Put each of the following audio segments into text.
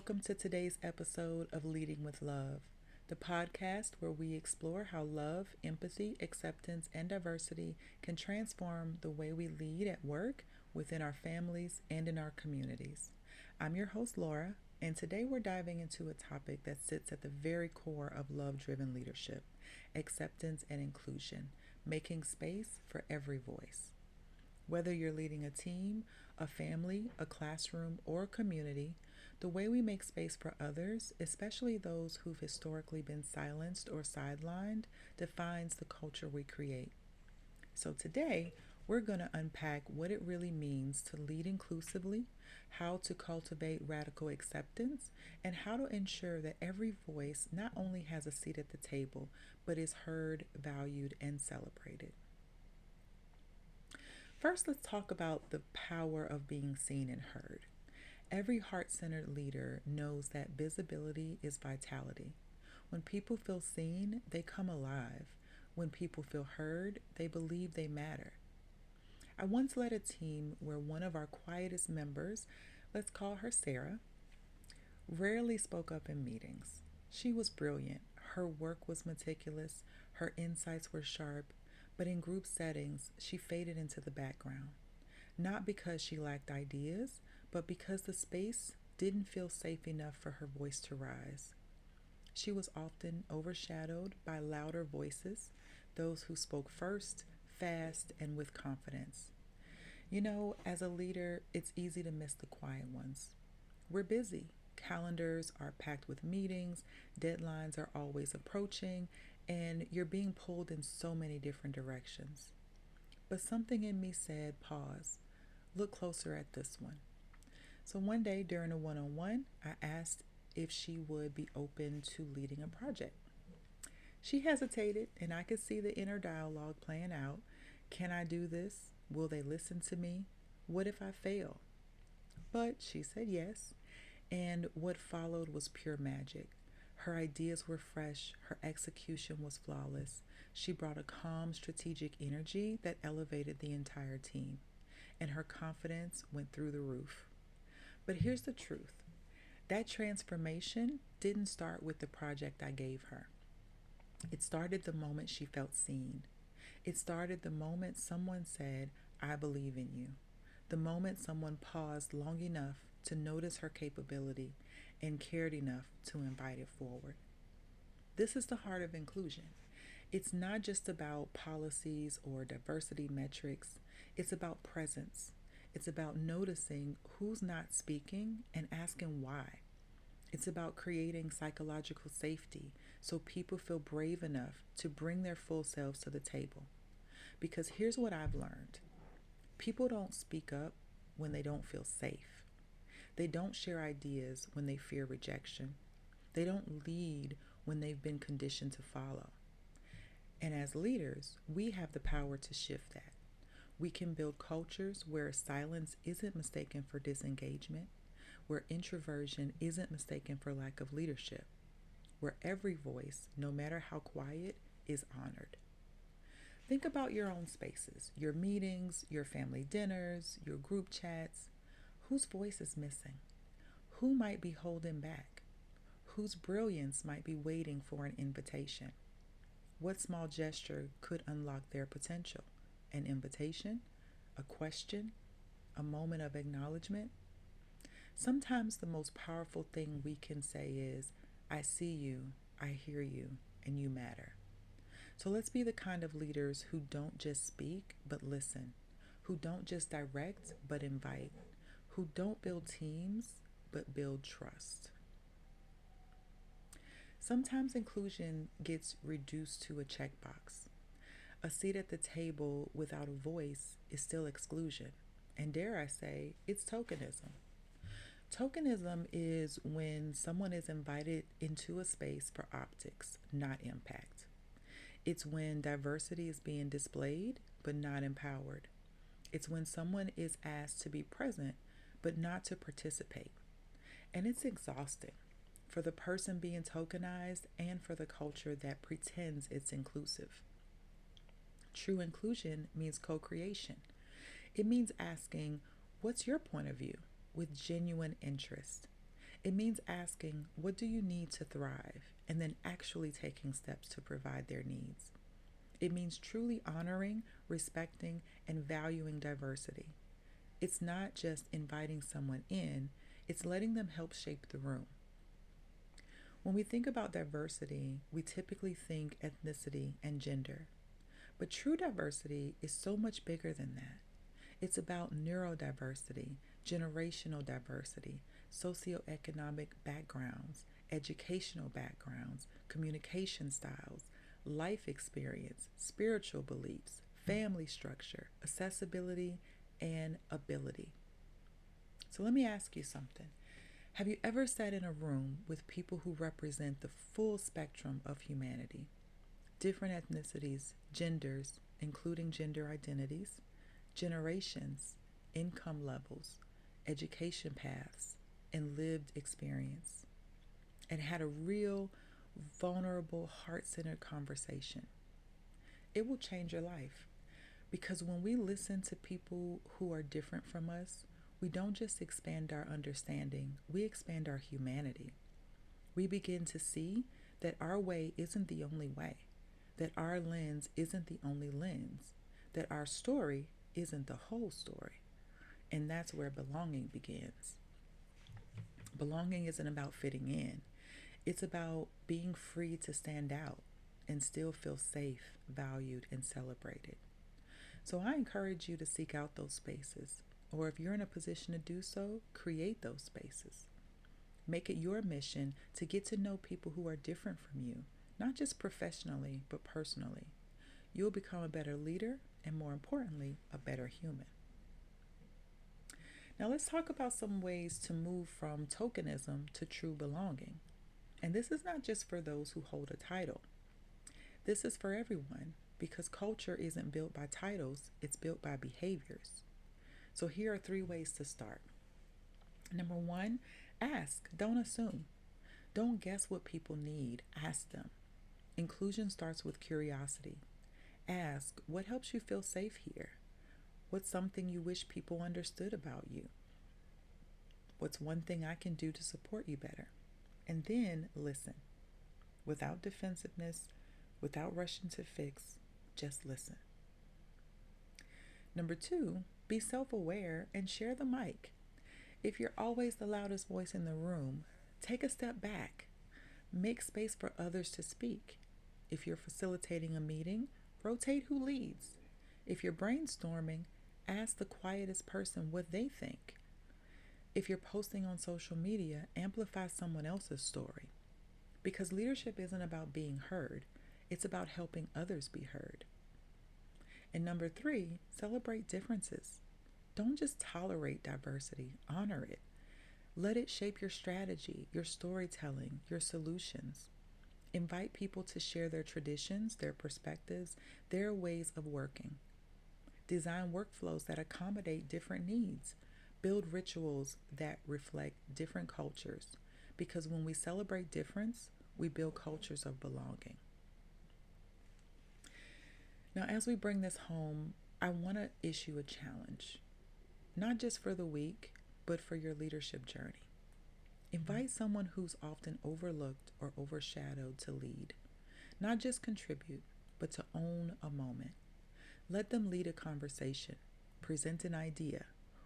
Welcome to today's episode of Leading with Love, the podcast where we explore how love, empathy, acceptance, and diversity can transform the way we lead at work, within our families, and in our communities. I'm your host, Laura, and today we're diving into a topic that sits at the very core of love-driven leadership: acceptance and inclusion, making space for every voice. Whether you're leading a team, a family, a classroom, or a community, the way we make space for others, especially those who've historically been silenced or sidelined, defines the culture we create. So today, we're going to unpack what it really means to lead inclusively, how to cultivate radical acceptance, and how to ensure that every voice not only has a seat at the table, but is heard, valued, and celebrated. First, let's talk about the power of being seen and heard. Every heart centered leader knows that visibility is vitality. When people feel seen, they come alive. When people feel heard, they believe they matter. I once led a team where one of our quietest members, let's call her Sarah, rarely spoke up in meetings. She was brilliant, her work was meticulous, her insights were sharp, but in group settings, she faded into the background. Not because she lacked ideas, but because the space didn't feel safe enough for her voice to rise. She was often overshadowed by louder voices, those who spoke first, fast, and with confidence. As a leader, it's easy to miss the quiet ones. We're busy. Calendars are packed with meetings, deadlines are always approaching, and you're being pulled in so many different directions. But something in me said, pause, look closer at this one. So one day during a one on one, I asked if she would be open to leading a project. She hesitated, and I could see the inner dialogue playing out. Can I do this? Will they listen to me? What if I fail? But she said yes, and what followed was pure magic. Her ideas were fresh, her execution was flawless. She brought a calm, strategic energy that elevated the entire team, and her confidence went through the roof. But here's the truth: that transformation didn't start with the project I gave her. It started the moment she felt seen. It started the moment someone said, I believe in you. The moment someone paused long enough to notice her capability and cared enough to invite it forward. This is the heart of inclusion. It's not just about policies or diversity metrics, it's about presence. It's about noticing who's not speaking and asking why. It's about creating psychological safety so people feel brave enough to bring their full selves to the table. Because here's what I've learned: people don't speak up when they don't feel safe. They don't share ideas when they fear rejection. They don't lead when they've been conditioned to follow. And as leaders, we have the power to shift that. We can build cultures where silence isn't mistaken for disengagement, where introversion isn't mistaken for lack of leadership, where every voice, no matter how quiet, is honored. Think about your own spaces, your meetings, your family dinners, your group chats. Whose voice is missing? Who might be holding back? Whose brilliance might be waiting for an invitation? What small gesture could unlock their potential? An invitation? A question? A moment of acknowledgement? Sometimes the most powerful thing we can say is, I see you, I hear you, and you matter. So let's be the kind of leaders who don't just speak, but listen, who don't just direct, but invite, who don't build teams, but build trust. Sometimes inclusion gets reduced to a checkbox. A seat at the table without a voice is still exclusion. And dare I say, it's tokenism. Tokenism is when someone is invited into a space for optics, not impact. It's when diversity is being displayed, but not empowered. It's when someone is asked to be present, but not to participate. And it's exhausting for the person being tokenized and for the culture that pretends it's inclusive. True inclusion means co-creation. It means asking, what's your point of view? With genuine interest. It means asking, what do you need to thrive? And then actually taking steps to provide their needs. It means truly honoring, respecting, and valuing diversity. It's not just inviting someone in, it's letting them help shape the room. When we think about diversity, we typically think ethnicity and gender. But true diversity is so much bigger than that. It's about neurodiversity, generational diversity, socioeconomic backgrounds, educational backgrounds, communication styles, life experience, spiritual beliefs, family structure, accessibility, and ability. So let me ask you something. Have you ever sat in a room with people who represent the full spectrum of humanity? Different ethnicities, genders, including gender identities, generations, income levels, education paths, and lived experience, and had a real, vulnerable, heart centered conversation. It will change your life because when we listen to people who are different from us, we don't just expand our understanding, we expand our humanity. We begin to see that our way isn't the only way, that our lens isn't the only lens, that our story isn't the whole story. And that's where belonging begins. Belonging isn't about fitting in, it's about being free to stand out and still feel safe, valued, and celebrated. So I encourage you to seek out those spaces, or if you're in a position to do so, create those spaces. Make it your mission to get to know people who are different from you, not just professionally, but personally. You'll become a better leader and, more importantly, a better human. Now, let's talk about some ways to move from tokenism to true belonging. And this is not just for those who hold a title, this is for everyone because culture isn't built by titles, it's built by behaviors. So, here are 3 ways to start. Number 1, ask, don't assume. Don't guess what people need, ask them. Inclusion starts with curiosity. Ask, what helps you feel safe here? What's something you wish people understood about you? What's one thing I can do to support you better? And then listen. Without defensiveness, without rushing to fix, just listen. Number 2, be self-aware and share the mic. If you're always the loudest voice in the room, take a step back. Make space for others to speak. If you're facilitating a meeting, rotate who leads. If you're brainstorming, ask the quietest person what they think. If you're posting on social media, amplify someone else's story. Because leadership isn't about being heard, it's about helping others be heard. And number 3, celebrate differences. Don't just tolerate diversity, honor it. Let it shape your strategy, your storytelling, your solutions. Invite people to share their traditions, their perspectives, their ways of working. Design workflows that accommodate different needs. Build rituals that reflect different cultures. Because when we celebrate difference, we build cultures of belonging. Now, as we bring this home, I want to issue a challenge, not just for the week, but for your leadership journey. Invite someone who's often overlooked or overshadowed to lead. Not just contribute, but to own a moment. Let them lead a conversation, present an idea,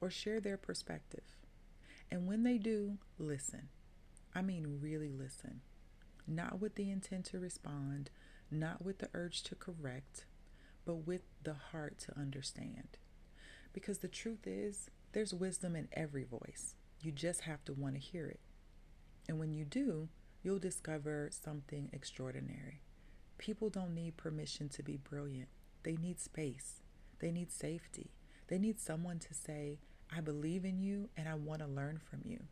or share their perspective. And when they do, listen. I mean, really listen. Not with the intent to respond, not with the urge to correct, but with the heart to understand. Because the truth is, there's wisdom in every voice. You just have to want to hear it. And when you do, you'll discover something extraordinary. People don't need permission to be brilliant. They need space. They need safety. They need someone to say, I believe in you and I want to learn from you.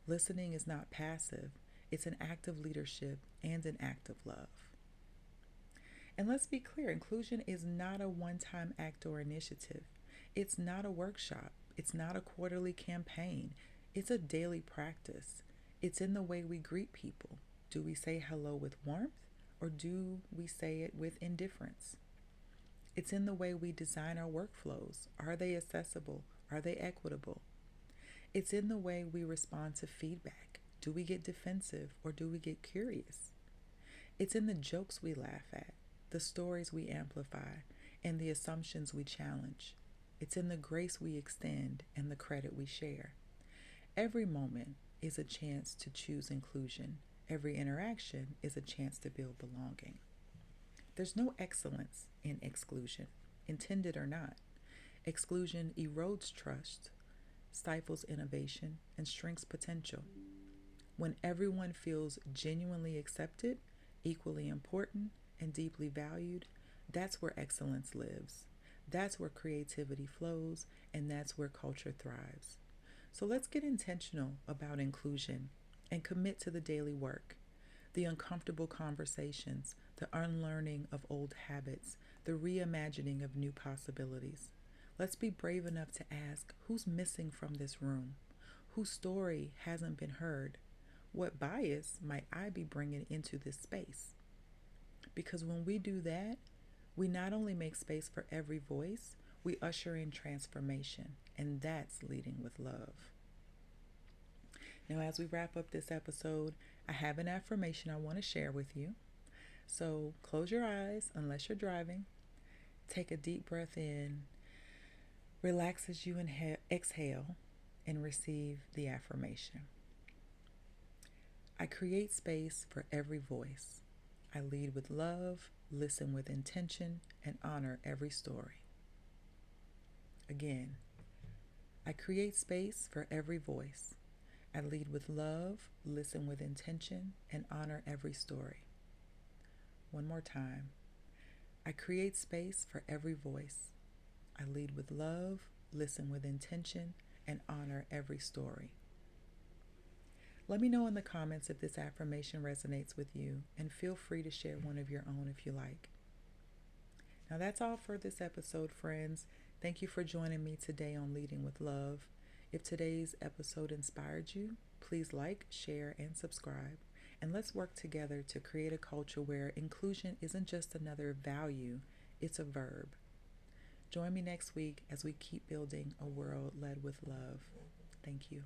Listening is not passive. It's an act of leadership and an act of love. And let's be clear, inclusion is not a one-time act or initiative. It's not a workshop. It's not a quarterly campaign. It's a daily practice. It's in the way we greet people. Do we say hello with warmth or do we say it with indifference? It's in the way we design our workflows. Are they accessible? Are they equitable? It's in the way we respond to feedback. Do we get defensive or do we get curious? It's in the jokes we laugh at, the stories we amplify, and the assumptions we challenge. It's in the grace we extend and the credit we share. Every moment is a chance to choose inclusion. Every interaction is a chance to build belonging. There's no excellence in exclusion, intended or not. Exclusion erodes trust, stifles innovation, and shrinks potential. When everyone feels genuinely accepted, equally important, and deeply valued, that's where excellence lives. That's where creativity flows, and that's where culture thrives. So let's get intentional about inclusion and commit to the daily work, the uncomfortable conversations, the unlearning of old habits, the reimagining of new possibilities. Let's be brave enough to ask who's missing from this room, whose story hasn't been heard, what bias might I be bringing into this space? Because when we do that, we not only make space for every voice, we usher in transformation, and that's leading with love. Now, as we wrap up this episode, I have an affirmation I want to share with you. So close your eyes unless you're driving. Take a deep breath in. Relax as you exhale and receive the affirmation. I create space for every voice. I lead with love, listen with intention, and honor every story. Again, I create space for every voice. I lead with love, listen with intention, and honor every story. One more time. I create space for every voice. I lead with love, listen with intention, and honor every story. Let me know in the comments if this affirmation resonates with you, and feel free to share one of your own if you like. Now that's all for this episode, friends. Thank you for joining me today on Leading with Love. If today's episode inspired you, please like, share, and subscribe. And let's work together to create a culture where inclusion isn't just another value, it's a verb. Join me next week as we keep building a world led with love. Thank you.